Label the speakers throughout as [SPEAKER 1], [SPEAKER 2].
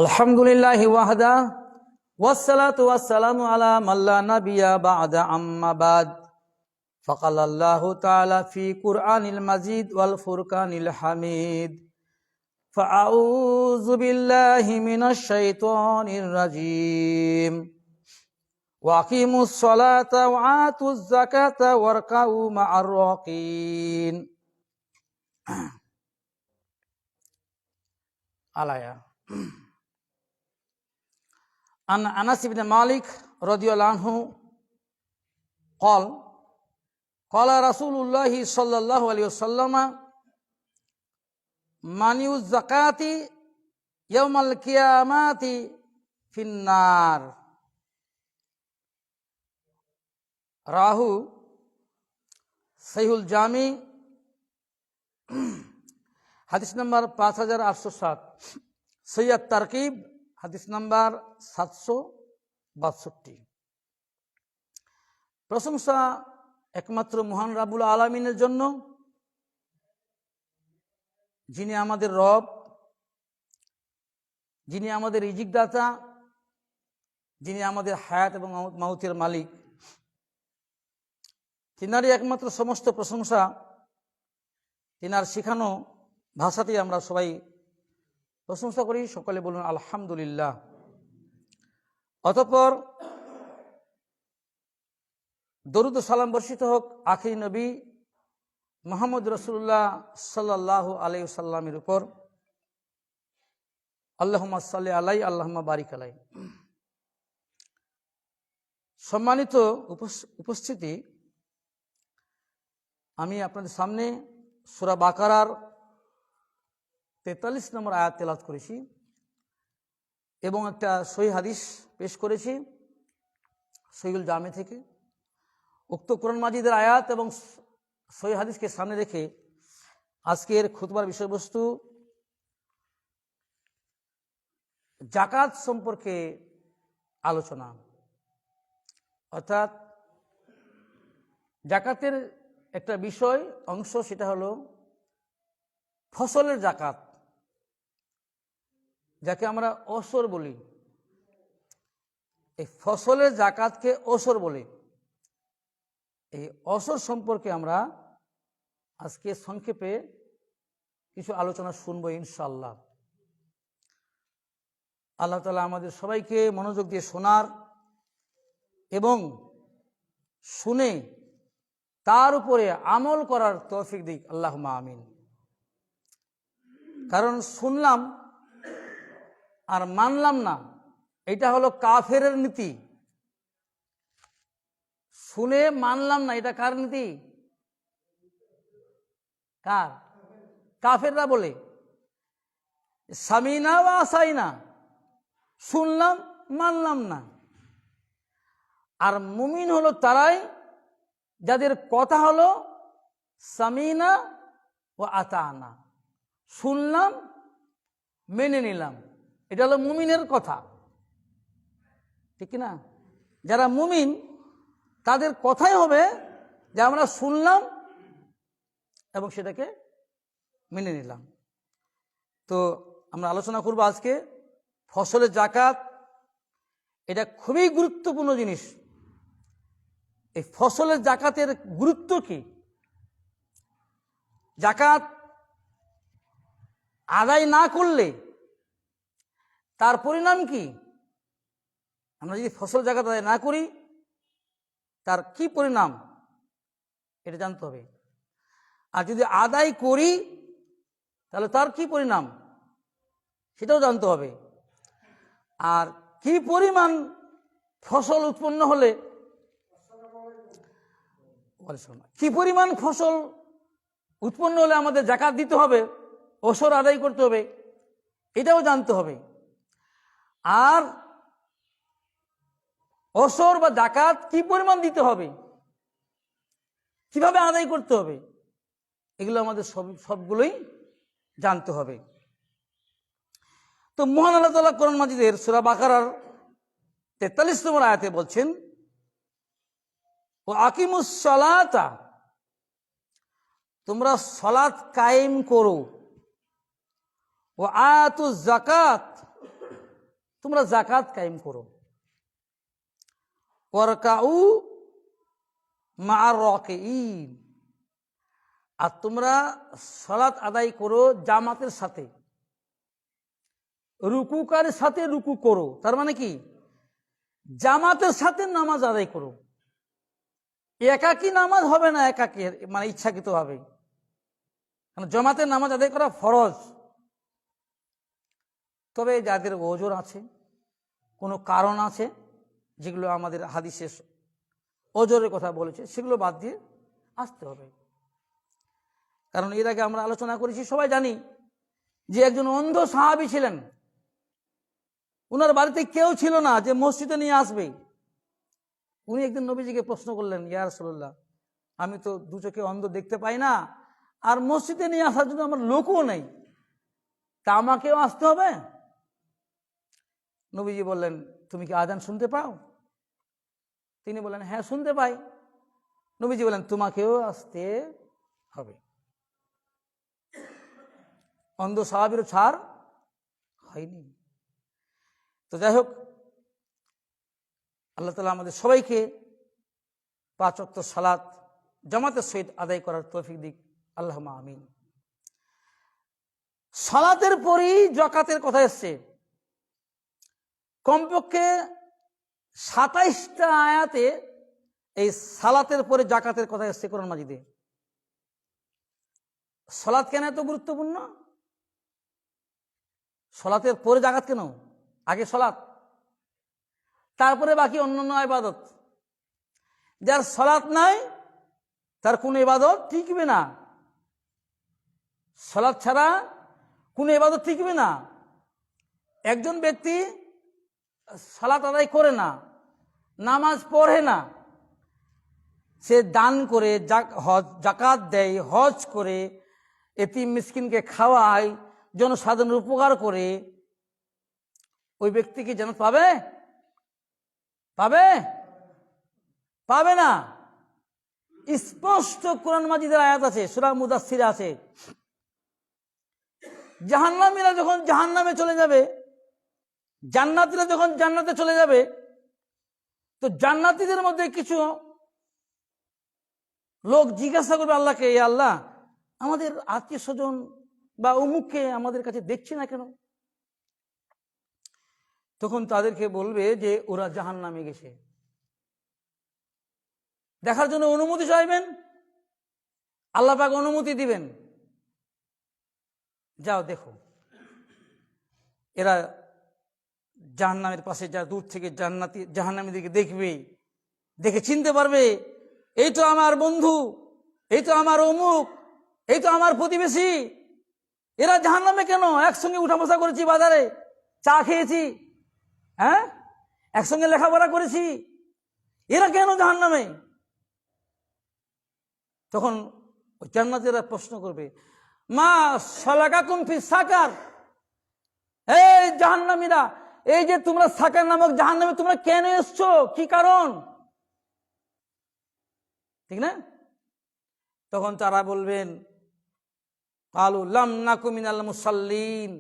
[SPEAKER 1] আলহামদুলিল্লাহি ওয়াহদা ওয়াসসালাতু ওয়াসসালামু আলা মান লা নাবিয়্যা বা'দা আম্মা বাদ ফাকালাল্লাহু তাআলা ফি কুরআনিল মাজিদ ওয়াল ফুরকানিল হামিদ ফাআউযু বিল্লাহি মিনাশ শাইতানির রাজীম ওয়া আকিমুস সালাতা ওয়া আতুজ যাকাতা ওয়ারকাউ মা'আর রাকিন আলায়া عن أنس بن مالك رضي الله عنه قال قال رسول الله صلى الله عليه وسلم منع الزكاة يوم القيامة في النار রাহু সহিহুল জামি হাদিস নাম্বার 5807, সহিহ তারকিব হাদিস নাম্বার 762। প্রশংসা একমাত্র মহান রাব্বুল আলামিনের জন্য, যিনি আমাদের রব, যিনি আমাদের রিজিক দাতা, যিনি আমাদের হায়াত এবং মাউতের মালিক। তিনারই একমাত্র সমস্ত প্রশংসা। তিনার শিখানো ভাষাতেই আমরা সবাই প্রশংসা করি। সকলে বলুন আলহামদুলিল্লাহ। অতঃপর দরুদ ও সালাম বর্ষিত হোক আখির নবী মুহাম্মদ রাসূলুল্লাহ সাল্লাল্লাহু আলাইহি ওয়াসাল্লামের উপর। আল্লাহুম্মা সাল্লি আলাইহি আল্লাহুম্মা বারিক আলাইহি। সম্মানিত উপস্থিতি, আমি আপনাদের সামনে সূরা বাকারার 43 নম্বর আয়াত তেলাওয়াত করেছি এবং একটা সহিহ হাদিস পেশ করেছি সহিহুল জামি থেকে। উক্ত কোরআন মাজিদের আয়াত এবং সহিহ হাদিসকে সামনে রেখে আজকের খুতবার বিষয়বস্তু যাকাত সম্পর্কে আলোচনা। অর্থাৎ যাকাতের একটা বিষয় অংশ, সেটা হলো ফসলের যাকাত, যাকে আমরা ওসর বলি। এই ফসলের যাকাতকে ওসর বলে। এই ওসর সম্পর্কে আমরা আজকে সংক্ষেপে কিছু আলোচনা শুনবো ইনশাআল্লাহ। আল্লাহ তাআলা আমাদের সবাইকে মনোযোগ দিয়ে শোনার এবং শুনে তার উপরে আমল করার তৌফিক দিক, আল্লাহুম্মা আমিন। কারণ শুনলাম আর মানলাম না, এটা হলো কাফেরের নীতি। শুনে মানলাম না, এটা কার নীতি? কার? কাফেররা বলে সামিনা ওয়া আসাইনা, শুনলাম মানলাম না। আর মুমিন হলো তারাই যাদের কথা হলো সামিনা ওয়া আতানা, শুনলাম মেনে নিলাম। এটা হলো মুমিনের কথা, ঠিক না? যারা মুমিন তাদের কথাই হবে যে আমরা শুনলাম এবং সেটাকে মেনে নিলাম। তো আমরা আলোচনা করব আজকে ফসলের যাকাত। এটা খুবই গুরুত্বপূর্ণ জিনিস। এই ফসলের যাকাতের গুরুত্ব কি? যাকাত আদায় না করলে তার পরিণাম কি? আমরা যদি ফসল যাকাত আদায় না করি তার কি পরিণাম, এটা জানতে হবে। আর যদি আদায় করি তাহলে তার কি পরিণাম, সেটাও জানতে হবে। আর কি পরিমাণ ফসল উৎপন্ন হলে, কি পরিমাণ ফসল উৎপন্ন হলে আমাদের যাকাত দিতে হবে, ওসর আদায় করতে হবে, এটাও জানতে হবে। আর ওসর বা যাকাত কি পরিমাণ দিতে হবে, কিভাবে আদায় করতে হবে, এগুলো আমাদের সবগুলোই জানতে হবে। তো মহান আল্লাহ তাআলা কোরআন মাজিদের সূরা বাকারার 43 নম্বর আয়াতে বলছেন, ও আকিমুস সালাতা, তোমরা সালাত কায়েম করো, ও আতুজ যাকাত, তোমরা জাকাত কায়েম করো। ওয়ারকাউ মা'আর রাকিঈন, আর তোমরা সালাত আদায় করো জামাতের সাথে, রুকুকারের সাথে রুকু করো। তার মানে কি, জামাতের সাথে নামাজ আদায় করো। একাকী নামাজ হবে না, একাকী মানে ইচ্ছাকৃত ভাবে, কারণ জামাতের নামাজ আদায় করা ফরজ। তবে যাদের ওজর আছে, কোনো কারণ আছে, যেগুলো আমাদের হাদিসে ওজরের কথা বলেছে, সেগুলো বাদ দিয়ে আসতে হবে। কারণ এর আগে আমরা আলোচনা করেছি, সবাই জানি যে একজন অন্ধ সাহাবী ছিলেন, উনার বাড়িতে কেউ ছিল না যে মসজিদে নিয়ে আসবে। উনি একদিন নবীজিকে প্রশ্ন করলেন, ইয়া রাসূলুল্লাহ, আমি তো দু চোখে অন্ধ, দেখতে পাই না, আর মসজিদে নিয়ে আসার জন্য আমার লোকও নেই, তা আমাকেও আসতে হবে? নবীজি বললেন, তুমি কি আজান শুনতে পাও? তিনি বললেন, হ্যাঁ শুনতে পাই। নবীজি বললেন, তোমাকেও আসতে হবে। অন্ধ সাহাবীরও ছাড় হয়নি। তো যাই হোক, আল্লাহ তাআলা আমাদের সবাইকে 5 ওয়াক্ত সালাত জামাতের সহিত আদায় করার তৌফিক দিক, আল্লাহুম্মা আমিন। সালাতের পরই যাকাতের কথা এসছে। কমপক্ষে 27টা আয়াতে এই সালাতের পরে যাকাতের কথা এসছে কোরআন মাজিদে। সালাত কেন এত গুরুত্বপূর্ণ? সালাতের পরে যাকাত কেন? আগে সালাত, তারপরে বাকি অন্যান্য ইবাদত। যার সালাত নাই তার কোন ইবাদত টিকবে না। সালাত ছাড়া কোন ইবাদত টিকবে না। একজন ব্যক্তি সালাত আদায় করে না, নামাজ পড়ে না, সে দান করে, যাকাত দেয়, হজ করে, এতিম মিসকিনকে খাওয়ায়, জনসাধারণের উপকার করে, ওই ব্যক্তি কি জান্নাত পাবে? পাবে? পাবে না। স্পষ্ট কোরআন মাজিদের আয়াত আছে, সূরা মুদাসসিরে আছে, জাহান্নামীরা যখন জাহান্নামে চলে যাবে, জান্নাতীরা যখন জান্নাতে চলে যাবে, তো জান্নাতীদের মধ্যে কিছু লোক জিজ্ঞাসা করবে আল্লাহকে, এ আল্লাহ, আমাদের আত্মীয় স্বজন বা অমুককে আমাদের কাছে দেখছি না কেন? তখন তাদেরকে বলবে যে ওরা জাহান্নামে গেছে। দেখার জন্য অনুমতি চাইবেন, আল্লাহ পাক অনুমতি দিবেন, যাও দেখো। এরা জাহান্নামের পাশে যা দূর থেকে জাহান্নামীদেরকে দেখবে, দেখে চিনতে পারবে, এই তো আমার বন্ধু, এই তো আমার অমুক, এই তো আমার প্রতিবেশী। এরা জাহান্নামে কেন? একসঙ্গে উঠা বসা করেছি, বাজারে চা খেয়েছি, হ্যাঁ, একসঙ্গে লেখাপড়া করেছি, এরা কেন জাহান্নামে? তখন জান্নাতীরা প্রশ্ন করবে, মা সালাকাকুম ফিস সাকার, এই জাহান্নামীরা, এই যে তোমরা সাকার নামক জাহান্নামে তোমরা কেন এসছো, কি কারণ? ঠিক না? তখন তারা বলবেন, ক্বালু লাম নাকু মিনাল মুসাল্লিন,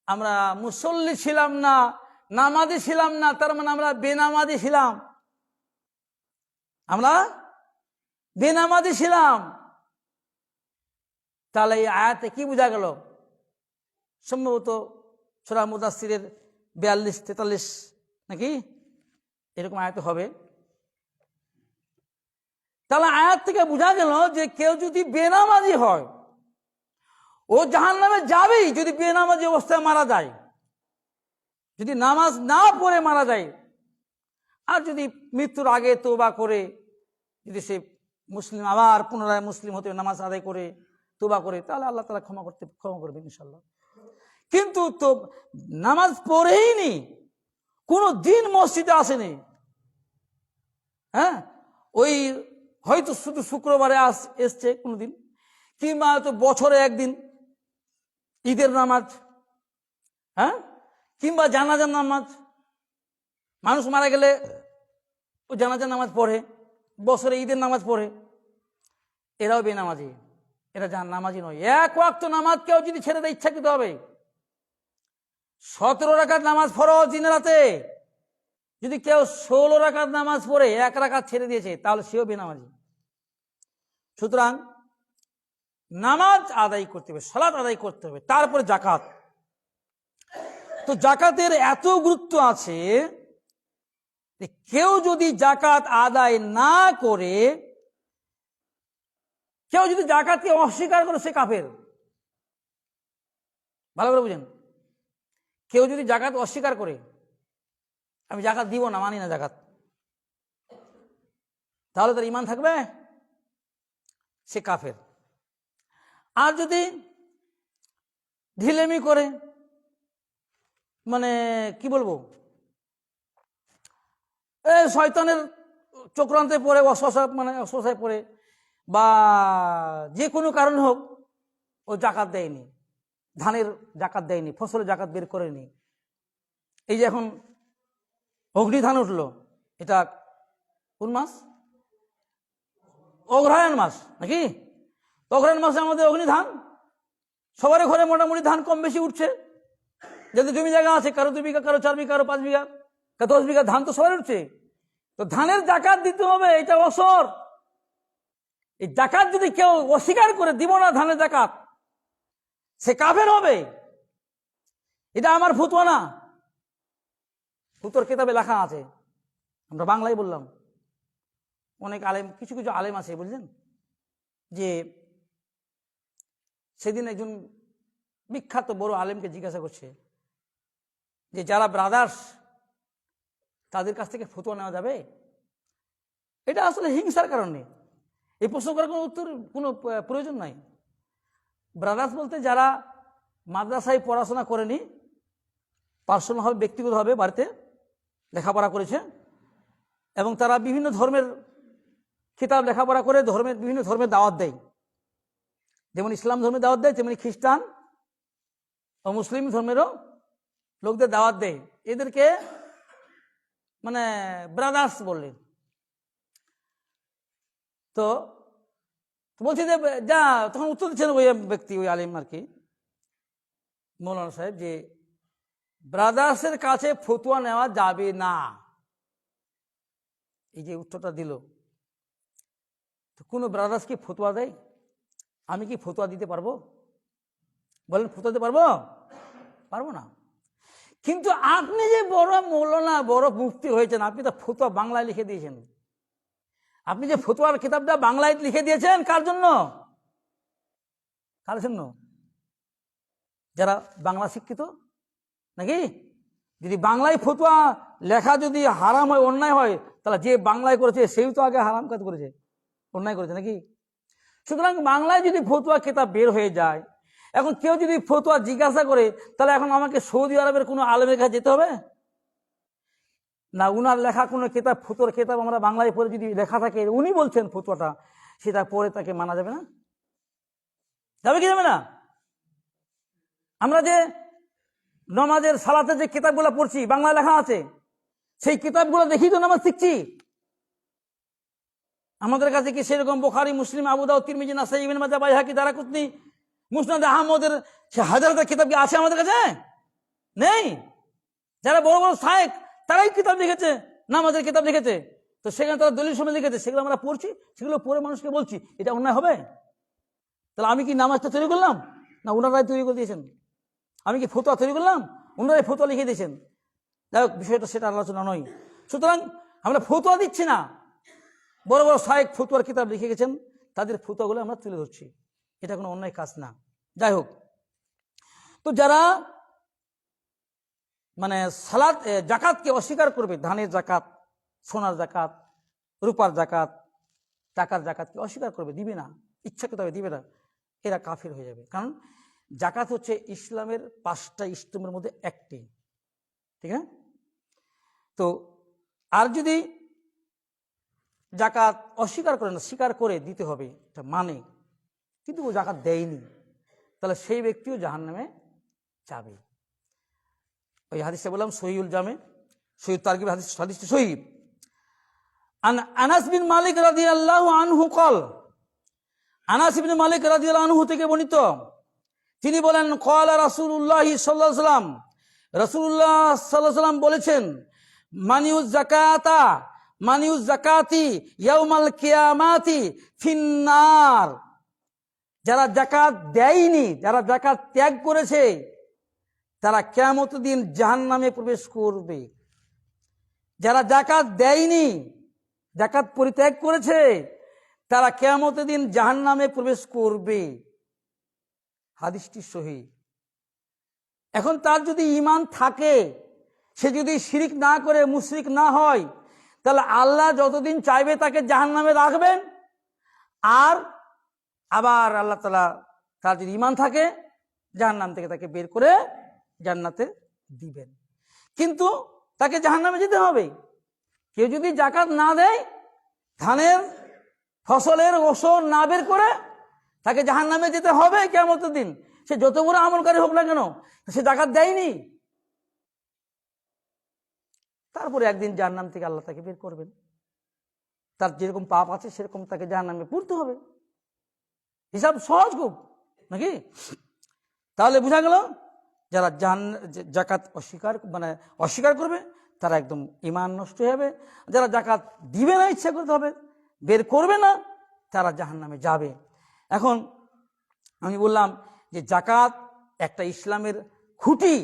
[SPEAKER 1] আমরা মুসল্লি ছিলাম না, নামাজি ছিলাম না, তার মানে আমরা বেনামাজি ছিলাম, আমরা বেনামাজি ছিলাম। তাহলে এই আয়াতে কি বোঝা গেল? সম্ভবত সূরা মুদাসসিরের 42-43 নাকি এরকম আয়াত হবে। তাহলে আয়াত থেকে বোঝা গেল যে কেউ যদি বেনামাজি হয় ও জাহান্নামে যাবেই, যদি বেনামাজি অবস্থায় মারা যায়, যদি নামাজ না পড়ে মারা যায়। আর যদি মৃত্যুর আগে তওবা করে, যদি সে মুসলিম, আবার পুনরায় মুসলিম হতে নামাজ আদায় করে তওবা করে, তাহলে আল্লাহ তাআলা ক্ষমা করবেন ইনশাআল্লাহ। কিন্তু তো নামাজ পড়েই নি, কোনো দিন মসজিদে আসেনি, হ্যাঁ, ওই হয়তো শুধু শুক্রবারে এসছে কোনোদিন, কিংবা হয়তো বছরে একদিন ঈদের নামাজ, হ্যাঁ, কিংবা জানাজার নামাজ, মানুষ মারা গেলে ও জানাজার নামাজ পড়ে, বছরে ঈদের নামাজ পড়ে, এরাও বেনামাজি, এরা নামাজি নয়। 1 ওয়াক্ত নামাজ কেউ যদি ছেড়ে দেয় ইচ্ছাকৃত হবে, 17 রাকাত নামাজ ফরজ দিনের রাতে, যদি কেউ 16 রাকাত নামাজ পড়ে 1 রাকাত ছেড়ে দিয়েছে তাহলে সেও বেনামাজি। সুতরাং নামাজ আদায় করতে হবে, সালাত আদায় করতে হবে, তারপরে জাকাত। তো জাকাতের এত গুরুত্ব আছে, কেউ যদি জাকাত আদায় না করে, কেউ যদি জাকাতকে অস্বীকার করে, সে কাফের। ভালো করে বুঝেন, কেউ যদি জাকাত অস্বীকার করে, আমি জাকাত দিব না, মানি না জাকাত, তাহলে তার ঈমান থাকবে? সে কাফের। আর যদি ঢিলেমি করে, মানে কি বলবো, শয়তানের চক্রান্তে পড়ে, অসহায় পড়ে, বা যে কোনো কারণ হোক ও জাকাত দেয়নি, ধানের জাকাত দেয়নি, ফসলের জাকাত বের করেনি। এই যে এখন অগ্নি ধান উঠলো, এটা কোন মাস? অগ্রহায়ণ মাস নাকি? অগ্রহায়ণ মাসে আমাদের অগ্নি ধান, সবার ঘরে মোটামুটি ধান কম বেশি উঠছে। যাদের জমি জায়গা আছে, কারো 2 বিঘা, কারো 4 বিঘা, কারো 5 বিঘা, কারো 10 বিঘা, ধান তো সবার উঠছে। তো ধানের জাকাত দিতে হবে, এটা অসর। এই জাকাত যদি কেউ অস্বীকার করে, দিব না ধানের জাকাত, সে কাফের হবে। এটা আমার ফতোয়া না, ফতোয়ার কিতাবে লেখা আছে, আমরা বাংলায় বললাম। অনেক আলেম, কিছু কিছু আলেম আছে বুঝলেন, যে সেদিন একজন বিখ্যাত বড় আলেমকে জিজ্ঞাসা করছে যে যারা ব্রাদার্স, তাদের কাছ থেকে ফতোয়া নেওয়া যাবে? এটা আসলে হিংসার কারণে, এই প্রশ্ন করার কোনো উত্তর, কোনো প্রয়োজন নাই। ব্রাদার্স বলতে যারা মাদ্রাসায় পড়াশোনা করেনি, পার্সোনালভাবে, ব্যক্তিগতভাবে বাড়িতে লেখাপড়া করেছে, এবং তারা বিভিন্ন ধর্মের কিতাব লেখাপড়া করে বিভিন্ন ধর্মের দাওয়াত দেয়। যেমন ইসলাম ধর্মের দাওয়াত দেয়, তেমনি খ্রিস্টান ও মুসলিম ধর্মেরও লোকদের দাওয়াত দেয়। এদেরকে মানে ব্রাদার্স বললেন। তো বলছি যে যা, তখন উত্তর দিচ্ছেন ওই ব্যক্তি, ওই আলিম আর কি, মৌলানা সাহেব, যে ব্রাদার্সের কাছে ফতোয়া নেওয়া যাবে না। এই যে উত্তরটা দিল, তো কোনো ব্রাদার্স কি ফতোয়া দেয়? আমি কি ফতোয়া দিতে পারবো? বলেন, ফতোয়া দিতে পারবো? পারবো না। কিন্তু আপনি যে বড় মৌলানা, বড় মুফতি হয়েছেন, আপনি তো ফতোয়া বাংলায় লিখে দিয়েছেন। আপনি যে ফতোয়ার কিতাবটা বাংলায় লিখে দিয়েছেন, কার জন্য? কার জন্য? যারা বাংলা শিক্ষিত নাকি? যদি বাংলায় ফতোয়া লেখা যদি হারাম হয়, অন্যায় হয়, তাহলে যে বাংলায় করেছে সেই তো আগে হারাম কাজ করেছে, অন্যায় করেছে নাকি? সুতরাং বাংলায় যদি ফতোয়া কিতাব বের হয়ে যায়, এখন কেউ যদি ফতোয়া জিজ্ঞাসা করে, তাহলে এখন আমাকে সৌদি আরবের কোনো আলেমের কাছে যেতে হবে না? উনার লেখা কোনো কিতাব, ফতোয়ার কিতাব আমরা বাংলায় পড়ে যদি লেখা থাকে, উনি বলছেন ফতোয়াটা, সেটা পড়ে তাকে মানা যাবে না? যাবে কি যাবে না? আমরা যে নামাজের, সালাতের যে কিতাবগুলো পড়ছি, বাংলা লেখা আছে, সেই কিতাবগুলো দেখি তো নামাজ শিখছি। আমাদের কাছে কি সেরকম বুখারী, মুসলিম, আবু দাউদ, তিরমিজি, নাসাই, ইবনে মাজাহ, বাইহাকি, দারাকুতনি, মুসনাদ আহমদের সে হাজার হাজার কিতাব কি আছে আমাদের কাছে? নেই। যারা বড় বড় শায়েখ, তারাই কিতাব লিখেছে, নামাজের কিতাব লিখেছে, তো সেখানে তারা দলিল সমেত লিখেছে, সেগুলো আমরা পড়ছি, সেগুলো পড়ে মানুষকে বলছি। এটা অন্যায় হবে? তাহলে আমি কি নামাজটা তৈরি করলাম? না ওনারাই তৈরি করে দিয়েছেন? আমি কি ফতোয়া তৈরি করলাম? ওনারাই ফতোয়া লিখে দিয়েছেন। যাই হোক, বিষয়টা সেটা আলোচনা নয়। সুতরাং আমরা ফতোয়া দিচ্ছি না, বড় বড় শায়েখ ফতোয়ার কিতাব লিখে গেছেন, তাদের ফতোয়াগুলো আমরা তুলে ধরছি, এটা কোনো অন্যায় কাজ না। যাই হোক, তো যারা মানে সালাত, জাকাতকে অস্বীকার করবে, ধানের জাকাত, সোনার জাকাত, রূপার জাকাত, টাকার জাকাতকে অস্বীকার করবে, দিবে না, ইচ্ছাকৃতভাবে দিবে না, এরা কাফির হয়ে যাবে। কারণ জাকাত হচ্ছে ইসলামের 5টা স্তম্ভের মধ্যে একটি, ঠিক আছে? তো আর যদি জাকাত অস্বীকার করে না, স্বীকার করে দিতে হবে, এটা মানে, কিন্তু ও জাকাত দেয়নি, তাহলে সেই ব্যক্তিও জাহান্নামে যাবে। ওই হাদিসটা বললাম, সহিহুল জামে, সহিহ তারগিব, হাদিসটি সহিহ। আনাস বিন মালিক রাদিয়াল্লাহু আনহু কল, আনাস ইবনে মালিক রাদিয়াল্লাহু আনহু থেকে বর্ণিত, তিনি বলেন, ক্বালা রাসূলুল্লাহ সাল্লাল্লাহু আলাইহি ওয়াসাল্লাম, রাসূলুল্লাহ সাল্লাল্লাহু আলাইহি ওয়াসাল্লাম বলেছেন, মানিউজ জাকাতি ইয়াউমাল কিয়ামাতি ফিন্নার। যারা যাকাত দেয়নি, যারা যাকাত ত্যাগ করেছে, তারা কিয়ামতের দিন জাহান্নামে প্রবেশ করবে। যারা যাকাত দেয়নি, যাকাত পরিত্যাগ করেছে, তারা কিয়ামতের দিন জাহান্নামে প্রবেশ করবে। হাদিসটি সহিহ। এখন তার যদি ঈমান থাকে, সে যদি শিরিক না করে, মুশরিক না হয়, তাহলে আল্লাহ যতদিন চাইবে তাকে জাহান্নামে রাখবেন। আর আবার আল্লাহ তাআলা তার যদি ঈমান থাকে, জাহান্নাম থেকে তাকে বের করে জান্নাতে দিবেন। কিন্তু তাকে জাহান্নামে যেতে হবে। কেউ যদি যাকাত না দেয়, ধানের ফসলের ওসর না বের করে, তাকে জাহান্নামে যেতে হবে কিয়ামতের দিন। সে যত বড় আমলকারী হোক না কেন, সে যাকাত দেয়নি। তারপরে একদিন জাহান্নাম থেকে আল্লাহ তাকে বের করবেন। তার যেরকম পাপ আছে সেরকম তাকে জাহান্নামে পড়তে হবে। হিসাব সহজ খুব, নাকি? তাহলে বোঝা গেল, যারা যাকাত অস্বীকার করবে, তারা একদম ঈমান নষ্ট হয়ে যাবে। যারা যাকাত দিবে না, ইচ্ছা করতে হবে, বের করবে না, তারা জাহান্নামে যাবে। এখন আমি বললাম যে যাকাত একটা ইসলামের খুঁটি,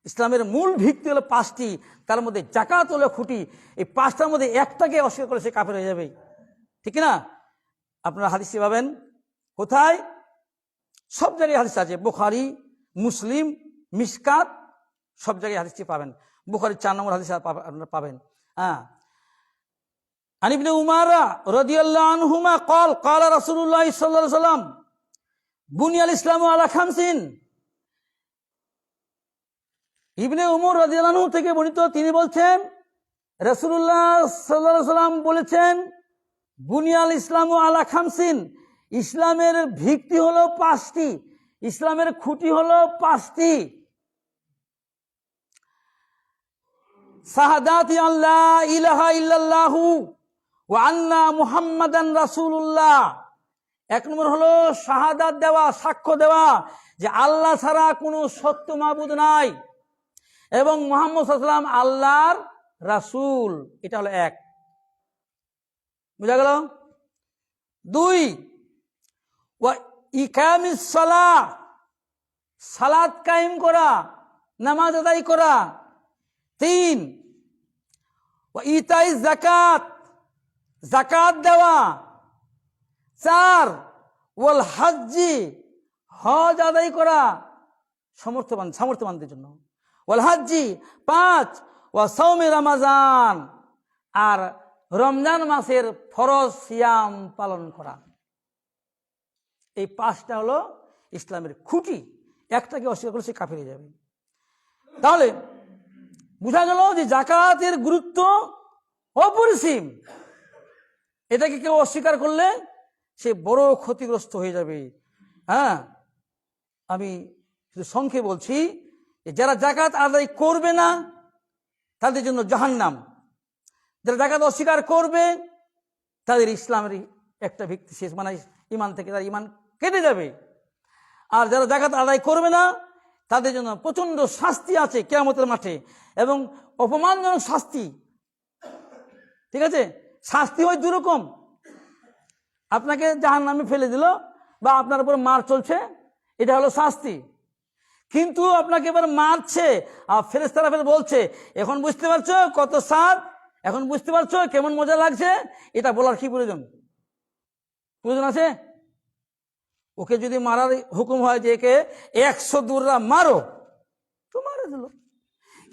[SPEAKER 1] ইসলামের মূল ভিত্তি হলো 5টি, তার মধ্যে যাকাত হলো খুঁটি। এই 5টার মধ্যে একটাকে অস্বীকার করে সে কাফের হয়ে যাবে, ঠিক না? আপনারা হাদিসটি পাবেন কোথায়? সব জায়গায় হাদিস আছে, বুখারী, মুসলিম, মিশকাত, সব জায়গায় হাদিসটি পাবেন। বুখারী 4 নম্বর হাদিস আপনারা পাবেন। আন ইবনে উমর রাদিয়াল্লাহু আনহুমা قال قال رسول الله صلى الله عليه وسلم বুনিয়াল ইসলামু আলা খামসিন। ইবনে উমর রাদিয়াল্লাহু আনহু থেকে বর্ণিত, তিনি বলছেন রাসূলুল্লাহ সাল্লাল্লাহু আলাইহি ওয়াসাল্লাম বলেছেন, বুনিয়াল ইসলামু আলা খামসিন, ইসলামের ভিত্তি হলো 5টি, ইসলামের খুঁটি হলো 5টি। শাহাদাতি আল্লাহ ইলাহা ইল্লাল্লাহু ওয়া আন্না মুহাম্মাদান রাসূলুল্লাহ। 1 নম্বর হলো শাহাদাত দেওয়া, সাক্ষ্য দেওয়া যে আল্লাহ ছাড়া কোনো সত্য মাবুদ নাই এবং মুহাম্মদ সাল্লাল্লাহু আলাইহি ওয়াসাল্লাম আল্লাহর রাসূল। এটা হলো 1, বুঝা গেল? 2, ওয়া ইকামিস সালাহ, সালাত কায়েম করা, নামাজ আদায় করা। 3, ওয়া ইতাইজ যাকাত, যাকাত দেওয়া। 4, ওয়াল হজ্জি, হজ আদায় করা সামর্থ্যবানদের জন্য। ওয়াল হজ্জি। 5, ওয়া সাওমে রমাজান, আর রমজান মাসের ফরজ সিয়াম পালন করা। এই 5টা হলো ইসলামের খুঁটি। একটাকে অস্বীকার করলে সে কাফের হয়ে যাবে। তাহলে বোঝা গেল যে যাকাতের গুরুত্ব অপরিসীম। এটাকে কেউ অস্বীকার করলে সে বড় ক্ষতিগ্রস্ত হয়ে যাবে। আমি শুধু সংক্ষেপে বলছি, যারা যাকাত আদায় করবে না তাদের জন্য জাহান্নাম। যারা যাকাত অস্বীকার করবে তাদের ইসলামের একটা ভিত্তি শেষ, মানে ঈমান থেকে তার ঈমান কেটে যাবে। আর যারা যাকাত আদায় করবে না তাদের জন্য প্রচন্ড শাস্তি আছে কিয়ামতের মাঠে, এবং অপমানজনক শাস্তি। ঠিক আছে? শাস্তি হয় 2 রকম। আপনাকে জাহান্নামে ফেলে দিল বা আপনার উপর মার চলছে, এটা হলো শাস্তি। কিন্তু আপনাকে এবার মারছে আর ফেরেশতারা ফের বলছে, এখন বুঝতে পারছো কত স্বাদ, এখন বুঝতে পারছো কেমন মজা লাগছে। এটা বলার কি প্রয়োজন আছে? ওকে যদি মারার হুকুম হয় যে একে 100 দূররা মারো, তো মারে দিল।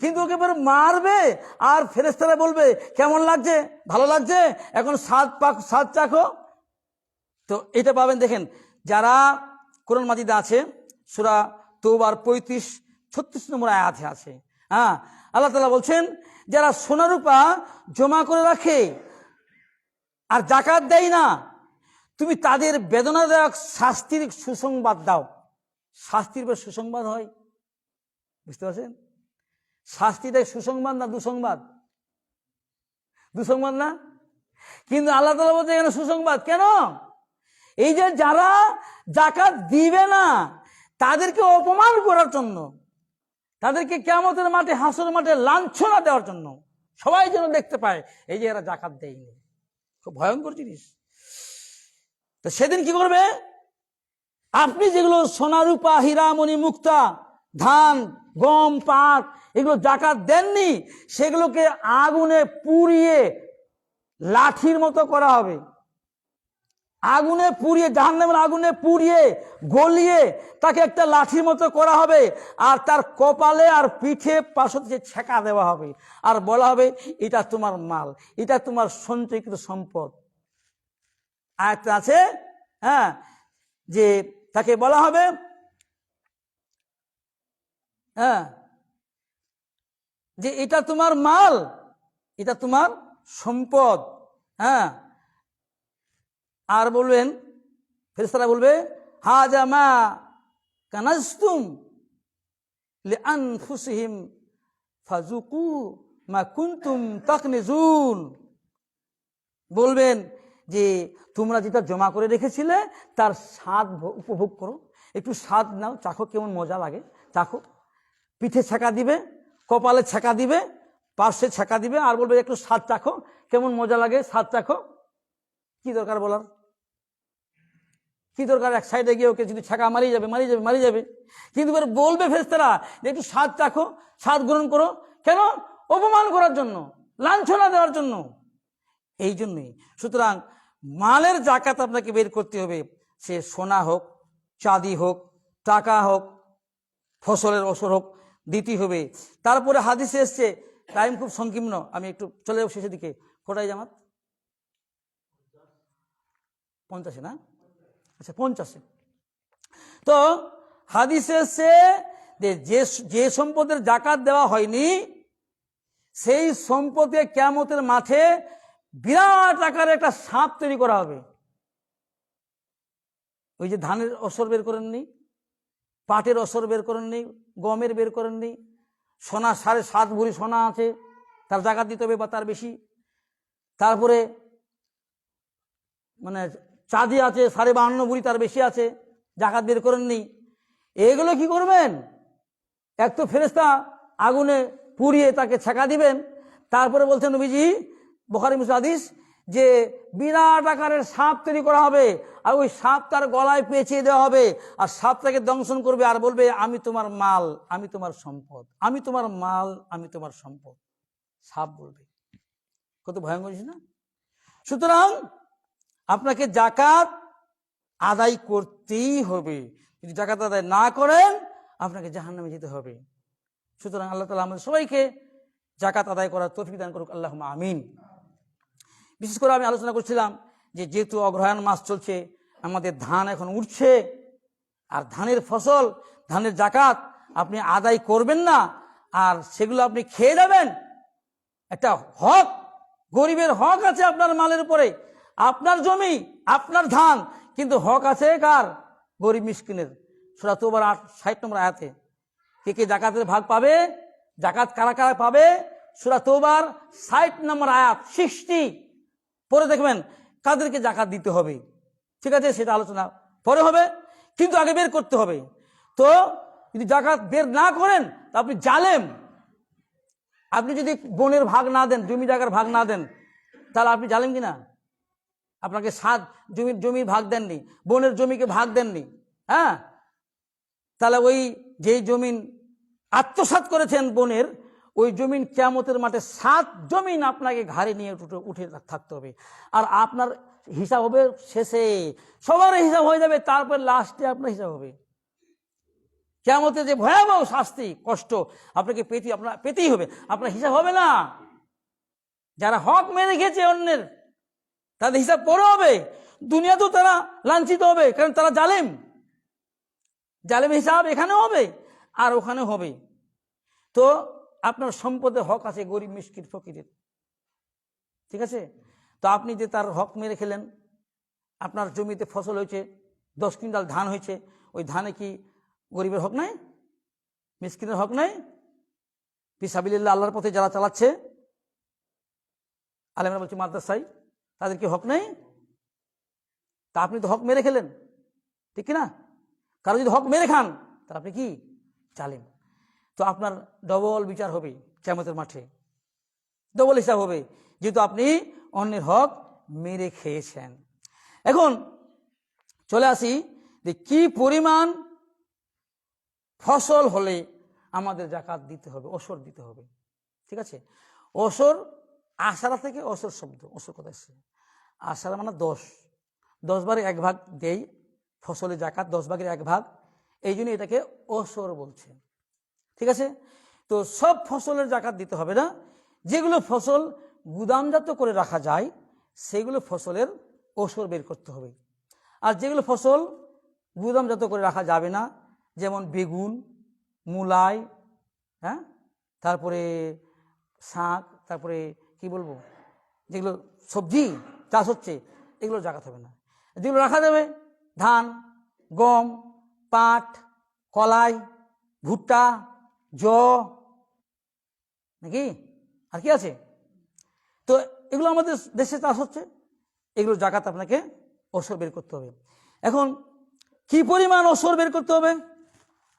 [SPEAKER 1] কিন্তু ওকে এবার মারবে আর ফেরেশতারা বলবে কেমন লাগছে, ভালো লাগছে, এখন স্বাদ চাখো। তো এটা পাবেন, দেখেন যারা কোরআন মাজিদে আছে, সূরা তওবার 35-36 নম্বর আয়াতে আছে। আল্লাহ তাআলা বলছেন, যারা সোনা রূপা জমা করে রাখে আর যাকাত দেয় না, তুমি তাদের বেদনাদায়ক শাস্তির সুসংবাদ দাও। শাস্তির পর সুসংবাদ হয়, বুঝতে পারছেন? শাস্তি দেয় সুসংবাদ না দুঃসংবাদ? দুঃসংবাদ না? কিন্তু আল্লাহ তাআলা বলছে এখানে সুসংবাদ। কেন? এই যে যারা যাকাত দিবে না তাদেরকে অপমান করার জন্য, তাদেরকে কিয়ামতের মাঠে, হাসর মাঠে লাঞ্ছনা দেওয়ার জন্য, সবাই যেন দেখতে পায় এই যে এরা যাকাত দেয়নি। খুব ভয়ঙ্কর জিনিস। তো সেদিন কি করবে? আপনি যেগুলো সোনা রূপা হীরা মণি মুক্তা ধান গম পাট এগুলো যাকাত দেননি, সেগুলোকে আগুনে পুড়িয়ে লাঠির মতো করা হবে। আগুনে পুড়িয়ে, জাহান্নামের আগুনে পুড়িয়ে গলিয়ে তাকে একটা লাঠির মতো করা হবে, আর তার কপালে আর পিঠে পাশে ছেঁকা দেওয়া হবে, আর বলা হবে এটা তোমার মাল, এটা তোমার সঞ্চয়কৃত সম্পদ। আয়াত আছে, হ্যাঁ, যে তাকে বলা হবে, হ্যাঁ, যে এটা তোমার মাল, এটা তোমার সম্পদ। হ্যাঁ, আর বলবেন, ফেরেশতারা বলবে হাজা মা কানাজতুম লিআনফুসিহিম ফাযুকু মা কুনতুম তাকনিজুন। বলবেন যে তোমরা যেটা জমা করে রেখেছিলে তার স্বাদ উপভোগ করো, একটু স্বাদ নাও, চাখো কেমন মজা লাগে, চাখো। পিঠে ছেঁকা দিবে, কপালে ছেঁকা দিবে, পার্শ্বে ছেঁকা দিবে, আর বলবে একটু স্বাদ চাখো, কেমন মজা লাগে, স্বাদ চাখো। কি দরকার বলার? কি দরকার? এক সাইডে গিয়ে ওকে যদি ছেঁকা মারিয়ে যাবে। কিন্তু বলবে ফেরেশতারা যে একটু স্বাদ চাখো, স্বাদ গ্রহণ করো। কেন? অপমান করার জন্য, লাঞ্ছনা দেওয়ার জন্য। এই জন্যই সুতরাং মালের যাকাত আপনাকে বের করতে হবে। সে সোনা হোক, চাঁদি হোক, টাকা হোক, ফসলের ওসর হোক, দিতে হবে। তারপরে হাদিসে এসছে, টাইম খুব সংকীর্ণ, আমি একটু চলে যাব শেষের দিকে। কোটায় জামাত? 50 না? আচ্ছা 50। তো হাদিসে এসছে যে সম্পদের যাকাত দেওয়া হয়নি সেই সম্পদে কিয়ামতের মাঠে বিরাট আকারে একটা সাপ তৈরি করা হবে। ওই যে ধানের অসর বের করেননি, পাটের অসর বের করেননি, গমের বের করেননি, সোনা 7.5 ভরি সোনা আছে, তার যাকাত দিতে হবে বা তার বেশি। তারপরে মানে চাঁদি আছে 52.5 ভরি, তার বেশি আছে, যাকাত বের করেননি। এগুলো কি করবেন? এক তো ফেরেশতা আগুনে পুড়িয়ে তাকে ছেঁকা দিবেন, তারপরে বলছেন নবীজি, বুখারী মুসলিম হাদিস, যে বিরাট আকারের সাপ তৈরি করা হবে, আর ওই সাপ তার গলায় পেঁচিয়ে দেওয়া হবে, আর সাপ তাকে দংশন করবে, আর বলবে আমি তোমার মাল, আমি তোমার সম্পদ, আমি তোমার মাল, আমি তোমার সম্পদ। সাপ বলবে। কত ভয়ঙ্কর জিনিস না? সুতরাং আপনাকে যাকাত আদায় করতেই হবে। যদি যাকাত আদায় না করেন আপনাকে জাহান্নামে যেতে হবে। সুতরাং আল্লাহ তাআলা আমাদের সবাইকে যাকাত আদায় করার তৌফিক দান করুক, আল্লাহুম্মা আমিন। বিশেষ করে আমি আলোচনা করছিলাম যে যেহেতু অগ্রহায়ণ মাস চলছে, আমাদের ধান এখন উঠছে, আর ধানের ফসল, ধানের যাকাত আপনি আদায় করবেন না, আর সেগুলো আপনি খেয়ে যাবেন। একটা হক, গরিবের হক আছে আপনার মালের উপরে, আপনার জমি, আপনার ধান, কিন্তু হক আছে কার? গরিব মিসকিনের। সূরা তাওবার 60 নম্বর আয়াতে কে কে যাকাতের ভাগ পাবে, যাকাত কারা কারা পাবে, সূরা তাওবার 60 নম্বর আয়াত 60 পরে দেখবেন কাদেরকে যাকাত দিতে হবে। ঠিক আছে, সেটা আলোচনা পরে হবে, কিন্তু আগে বের করতে হবে। তো যদি যাকাত বের না করেন তা আপনি জালেম। আপনি যদি বনের ভাগ না দেন, জমি জায়গার ভাগ না দেন, তাহলে আপনি জালেম কিনা? আপনাকে জমির ভাগ দেননি, বনের জমিকে ভাগ দেননি, হ্যাঁ, তাহলে ওই যেই জমিন আত্মসাৎ করেছেন বনের, ওই জমিন কিয়ামতের মাঠে 7 জমিন আপনাকে ঘাড়ে নিয়ে উঠে থাকতে হবে। আর আপনার হিসাব হবে শেষে, সবার হিসাব হয়ে যাবে, তারপর লাস্টে আপনার হিসাব হবে। কিয়ামতে যে ভয়াবহ শাস্তি, কষ্ট আপনাকে পেতেই হবে, আপনার হিসাব হবে না। যারা হক মেরে খেয়েছে অন্যের, তাদের হিসাব পরে হবে। দুনিয়াতেও তারা লাঞ্ছিত হবে, কারণ তারা জালেম। জালেমের হিসাব এখানেও হবে আর ওখানেও হবে। তো আপনার সম্পদে হক আছে গরিব মিসকিন ফকিরের, ঠিক আছে? তো আপনি যে তার হক মেরে খেলেন, আপনার জমিতে ফসল হয়েছে, 10 কুইন্টাল ধান হয়েছে, ওই ধানে কি গরিবের হক নাই? মিসকিনের হক নাই? ফি সাবিলিল্লাহ, আল্লাহর পথে যারা চালাচ্ছে, আলেমরা বলছে মাদ্রাসায়, তাদের কি হক নেই? তা আপনি তো হক মেরে খেলেন, ঠিক না? কারণ যদি হক মেরে খান তাহলে আপনি কি? জালেম। তো আপনার ডবল বিচার হবে কিয়ামতের মাঠে, ডবল হিসাব হবে, যেহেতু আপনি অন্যের হক মেরে খেয়েছেন। এখন চলে আসি যে কি পরিমাণ ফসল হলে আমাদের জাকাত দিতে হবে, ওসর দিতে হবে। ঠিক আছে, ওসর আশারা থেকে ওসর শব্দ, ওসর কথা এসছে, আশারা মানে 10, 10 ভাগের 1 ভাগ দেই ফসলের জাকাত, 10 ভাগের 1 ভাগ, এই জন্য এটাকে ওসর বলছে। ঠিক আছে, তো সব ফসলের জাকাত দিতে হবে না, যেগুলো ফসল গুদামজাত করে রাখা যায় সেগুলো ফসলের ওসর বের করতে হবে। আর যেগুলো ফসল গুদামজাত করে রাখা যাবে না, যেমন বেগুন, মূলাই, হ্যাঁ, তারপরে শাক, তারপরে কি বলবো, যেগুলো সবজি চাষ হচ্ছে এগুলো জাকাত হবে না। যেগুলো রাখা যাবে ধান, গম, পাট, কলাই, ভুট্টা, যও, নাকি আর কি আছে, তো এগুলো আমাদের দেশে চাষ হচ্ছে, এগুলো জাকাত আপনাকে ওসর বের করতে হবে। এখন কি পরিমাণ ওসর বের করতে হবে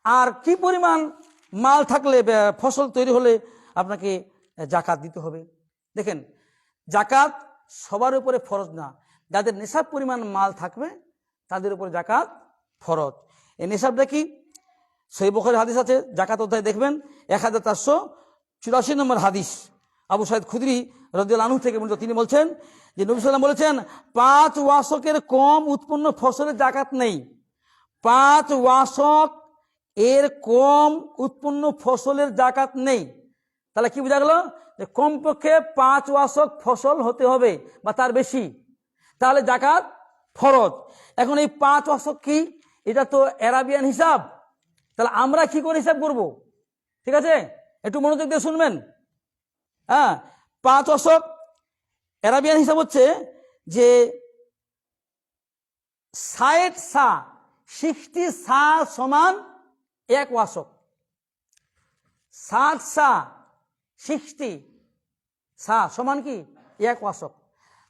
[SPEAKER 1] আর কি পরিমাণ মাল থাকলে ফসল তৈরি হলে আপনাকে জাকাত দিতে হবে। দেখেন, জাকাত সবার উপরে ফরজ না, যাদের নেশাব পরিমাণ মাল থাকবে তাদের উপরে জাকাত ফরজ। এই নেশাবটা কি? সহিহ বুখারীর হাদিস আছে, জাকাত অধ্যায় দেখবেন 1484 নম্বর হাদিস, আবু সাঈদ খুদরি রাদিয়াল্লাহু আনহু থেকে বর্ণিত। তিনি বলছেন যে নবী সাল্লাল্লাহু আলাইহি ওয়াসাল্লাম বলেছেন 5 ওয়াসকের কম উৎপন্ন ফসলের জাকাত নেই। 5 ওয়াসক এর কম উৎপন্ন ফসলের জাকাত নেই। তাহলে কি বোঝা গেল? যে কমপক্ষে 5 ওয়াসক ফসল হতে হবে বা তার বেশি, তাহলে জাকাত ফরজ। এখন এই 5 ওয়াসক কি? এটা তো আরাবিয়ান হিসাব, তাহলে আমরা কি করে হিসাব করব? ঠিক আছে, একটু মনোযোগ দিয়ে শুনবেন। হ্যাঁ, 5 ওয়াসক আরাবিয়ান হিসাব হচ্ছে যে 60 সা, 60 সা সমান 1 ওয়াসক। 60 সা 60 সা সমান কি 1 ওয়াসক।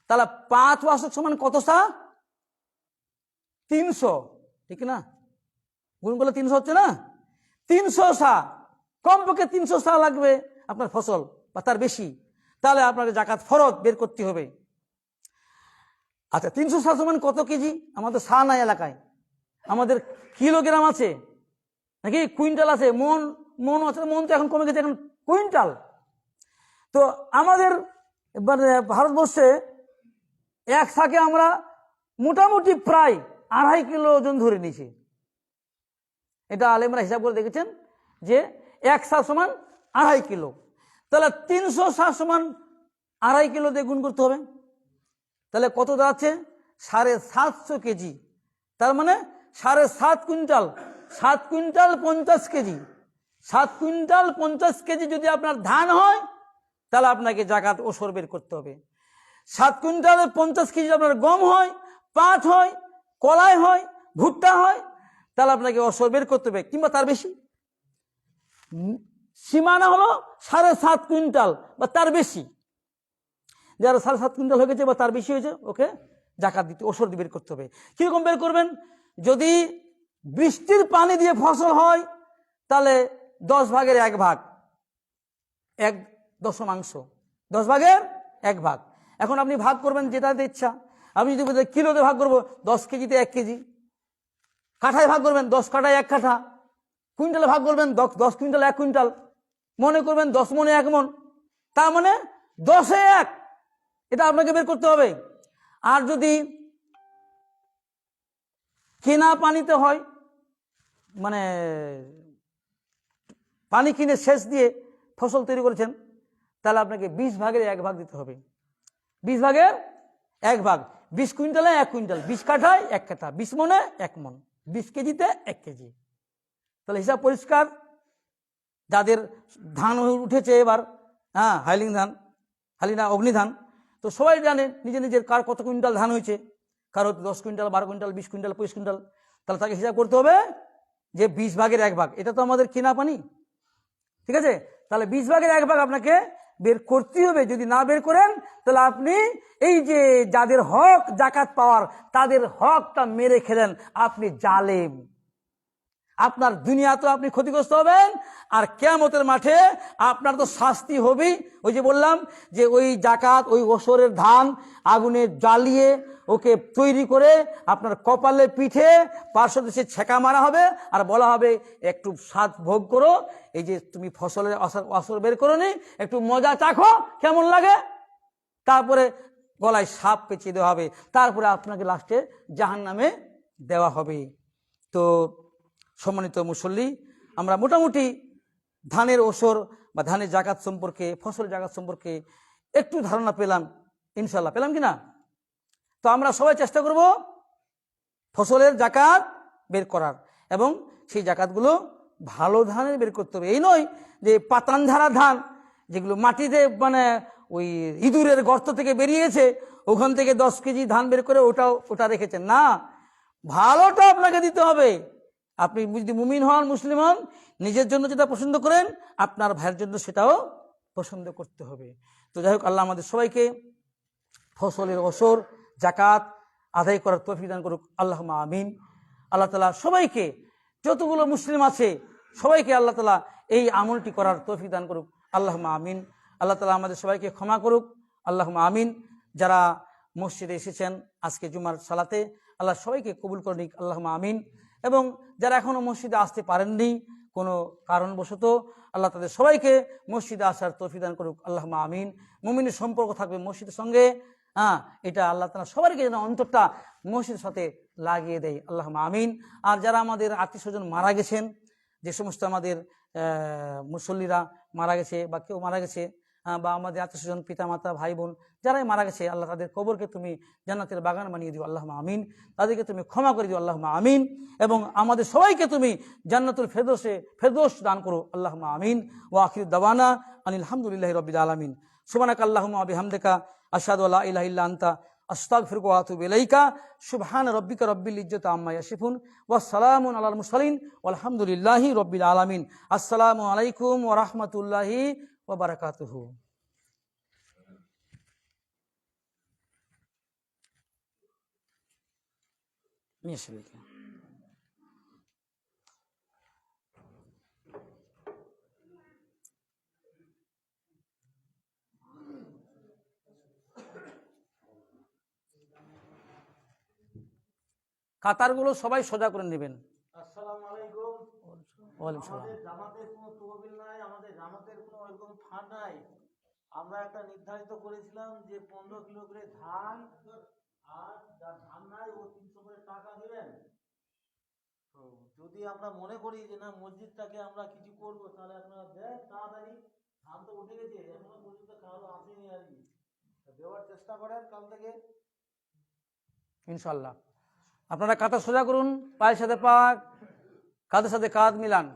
[SPEAKER 1] তাহলে 5 ওয়াসক সমান কত সা? 300, ঠিক না? গুণ করলে 300 হচ্ছে না? 300 সা, কমপক্ষে 300 সা লাগবে আপনার ফসল বা তার বেশি, তাহলে আপনাকে জাকাত ফরজ বের করতে হবে। আচ্ছা, 300 সা সমান কত কেজি? আমাদের সা নাই এলাকায়, আমাদের কিলোগ্রাম আছে নাকি কুইন্টাল আছে, মন আছে, মন তো এখন কমে গেছে, এখন কুইন্টাল। তো আমাদের ভারতবর্ষে 1 সাকে আমরা মোটামুটি প্রায় 2.5 কিলো ওজন ধরে নিয়েছি। এটা আলেমরা হিসাব করে দেখেছেন যে 1 সা সমান 2.5 কিলো। তাহলে 300 সা সমান 2.5 কিলো দিয়ে গুণ করতে হবে। তাহলে কত দাঁড়াচ্ছে? 750 কেজি। তার মানে 7.5 quintal, 7 quintal 50 KG. 7 quintal 50 KG যদি আপনার ধান হয় তাহলে আপনাকে জাকাত ওসর বের করতে হবে। 7 কুইন্টাল 50 কেজি আপনার গম হয়, পাট হয়, কলাই হয়, ভুট্টা হয়, তাহলে আপনাকে ওসর বের করতে হবে, কিংবা তার বেশি। সীমানা হলো 7.5 কুইন্টাল বা তার বেশি। যারা 7.5 কুইন্টাল হয়ে গেছে বা তার বেশি হয়েছে, ওকে জাকাত দিতে ওসর বের করতে হবে। কিরকম বের করবেন? যদি বৃষ্টির পানি দিয়ে ফসল হয় তাহলে 10 ভাগের 1 ভাগ, 1 দশমাংশ, 10 ভাগের 1 ভাগ। এখন আপনি ভাগ করবেন যেটাতে ইচ্ছা। আপনি যদি কিলোতে ভাগ করবো, 10 কেজিতে 1 কেজি, কাঠায় ভাগ করবেন 10 কাঠায় 1 কাঠা, কুইন্টালে ভাগ করবেন 10 কুইন্টাল 1 কুইন্টাল, মনে করবেন 10 মনে 1 মন, তার মানে 10-এ 1, এটা আপনাকে বের করতে হবে। আর যদি কেনা পানিতে হয়, মানে পানি কিনে সেচ দিয়ে ফসল তৈরি করেছেন, তাহলে আপনাকে 20 ভাগের 1 ভাগ দিতে হবে। 20 ভাগের 1 ভাগ, 20 কুইন্টালে 1 কুইন্টাল, 20 কাঠায় 1 কাঠা, 20 মনে 1 মন, 20 কেজিতে 1 কেজি। তাহলে হিসাব পরিষ্কার। যাদের ধান উঠেছে এবার, হ্যাঁ, হাইলিং ধান, হালিনা অগ্নি ধান, তো সবাই জানে নিজে নিজের কার কত কুইন্টাল ধান হয়েছে, কারো 10 কুইন্টাল, 12 কুইন্টাল, 20 কুইন্টাল, 25 কুইন্টাল। তাহলে তাকে হিসাব করতে হবে যে 20 ভাগের 1 ভাগ, এটা তো আমাদের কেনা পানি, ঠিক আছে? তাহলে 20 ভাগের 1 ভাগ আপনাকে বের করতে হবে। যদি না বের করেন তাহলে আপনি এই যে যাদের হক জাকাত পাওয়ার, তাদের হকটা মেরে খেলেন, আপনি জালেম। আপনার দুনিয়াতেও আপনি ক্ষতিগ্রস্ত হবেন, আর কিয়ামতের মাঠে আপনার তো শাস্তি হবেই। ওই যে বললাম যে ওই জাকাত, ওই ওসরের ধান আগুনে জ্বালিয়ে ওকে তৈরি করে আপনার কপালে পিঠে পার্শ্বদেশে ছেঁকা মারা হবে, আর বলা হবে একটু স্বাদ ভোগ করো, এই যে তুমি ফসলের আসর বের করো নি, একটু মজা চাখো কেমন লাগে। তারপরে গলায় সাপ পেঁচিয়ে দেওয়া হবে, তারপরে আপনাকে লাস্টে জাহান্নামে দেওয়া হবে। তো সম্মানিত মুসল্লি, আমরা মোটামুটি ধানের ওসর বা ধানের জাকাত সম্পর্কে, ফসল জাকাত সম্পর্কে একটু ধারণা পেলাম, ইনশাল্লাহ পেলাম কি না? তো আমরা সবাই চেষ্টা করব ফসলের জাকাত বের করার, এবং সেই জাকাতগুলো ভালো ধানের বের করতে হবে। এই নয় যে পাতান ঝাড়া ধান, যেগুলো মাটিতে মানে ওই ইঁদুরের গর্ত থেকে বেরিয়েছে, ওখান থেকে 10 কেজি ধান বের করে ওটা রেখেছেন না, ভালোটা আপনাকে দিতে হবে। আপনি যদি মুমিন হন, মুসলিম হন, নিজের জন্য যেটা পছন্দ করেন আপনার ভাইয়ের জন্য সেটাও পছন্দ করতে হবে। তো যাই হোক, আল্লাহ আমাদের সবাইকে ফসলের ওসর জাকাত আদায় করার তৌফিক দান করুক, আল্লাহুম্মা আমিন। আল্লাহ তাআলা সবাইকে, যতগুলো মুসলিম আছে সবাইকে আল্লাহ তাআলা এই আমলটি করার তৌফিক দান করুক, আল্লাহুম্মা আমিন। আল্লাহ তাআলা আমাদের সবাইকে ক্ষমা করুক, আল্লাহুম্মা আমিন। যারা মসজিদে এসেছেন আজকে জুমার সালাতে, আল্লাহ সবাইকে কবুল করে নিক, আল্লাহুম্মা আমিন। এবং যারা এখনো মসজিদে আসতে পারেননি কোনো কারণবশত, আল্লাহ তাদের সবাইকে মসজিদে আসার তৌফিক দান করুক, আল্লাহুম্মা আমিন। মুমিনের সম্পর্ক থাকবে মসজিদের সঙ্গে, এটা আল্লাহ তাআলা সবাইকে যেন অন্তরটা মসজিদের সাথে লাগিয়ে দেয়, আল্লাহুম্মা আমিন। আর যারা আমাদের আত্মীয় স্বজন মারা গেছেন, যে সমস্ত আমাদের মুসল্লিরা মারা গেছে বা কেউ মারা গেছে, বা আমাদের আত্মীয় স্বজন, পিতা মাতা, ভাই বোন যারাই মারা গেছে, আল্লাহ তাদের কবরকে তুমি জান্নাতের বাগান বানিয়ে দিও, আল্লাহুম্মা আমিন। তাদেরকে তুমি ক্ষমা করে দিও, আল্লাহুম্মা আমিন। এবং আমাদের সবাইকে তুমি জান্নাতুল ফেরদৌস দান করো, আল্লাহুম্মা আমিন। ওয়া আখিরু দাওয়ানা আনিল হামদুলিল্লাহি রাব্বিল আলামিন। সুবহানাকা আল্লাহুম্মা ওয়া বিহামদিকা আশহাদু আল্লা ইলাহা ইল্লা আনতা আস্তাগফিরুকা ওয়া আতুবু ইলাইকা। সুবহানা রাব্বিকা রাব্বিল ইজ্জাতি আম্মা ইয়াসিফুন ওয়া সালামুন আলাল মুরসালিন ওয়ালহামদুলিল্লাহি রাব্বিল আলামিন। আসসালামু আলাইকুম ওয়া রাহমাতুল্লাহি ওয়া বারাকাতুহু। কাতারগুলো সবাই সোজা করে নেবেন।
[SPEAKER 2] আসসালামু আলাইকুম।
[SPEAKER 1] ওয়ালাইকুম সালাম।
[SPEAKER 2] আমাদের জামাতের কোনো তহবিল নাই, আমাদের জামাতের কোনো ওইরকম ফান্ড নাই। আমরা একটা নির্ধারিত করেছিলাম যে 15 কিলো করে ধান, আর যার ধান নাই ও 300 করে টাকা দেবেন। তো যদি আমরা মনে করি যে না মসজিদটাকে আমরা কিছু করব, তাহলে আপনারা দেন তাড়াতাড়ি। ধান তো উঠে গেছে, এখনো পর্যন্ত কারো আসেনি আর কি, দেওয়ার চেষ্টা করেন কাল থেকে
[SPEAKER 1] ইনশাআল্লাহ। আপনারা কাতার সোজা করুন, পায়ের সাথে পা, কাঁধের সাথে কাঁধ মিলান।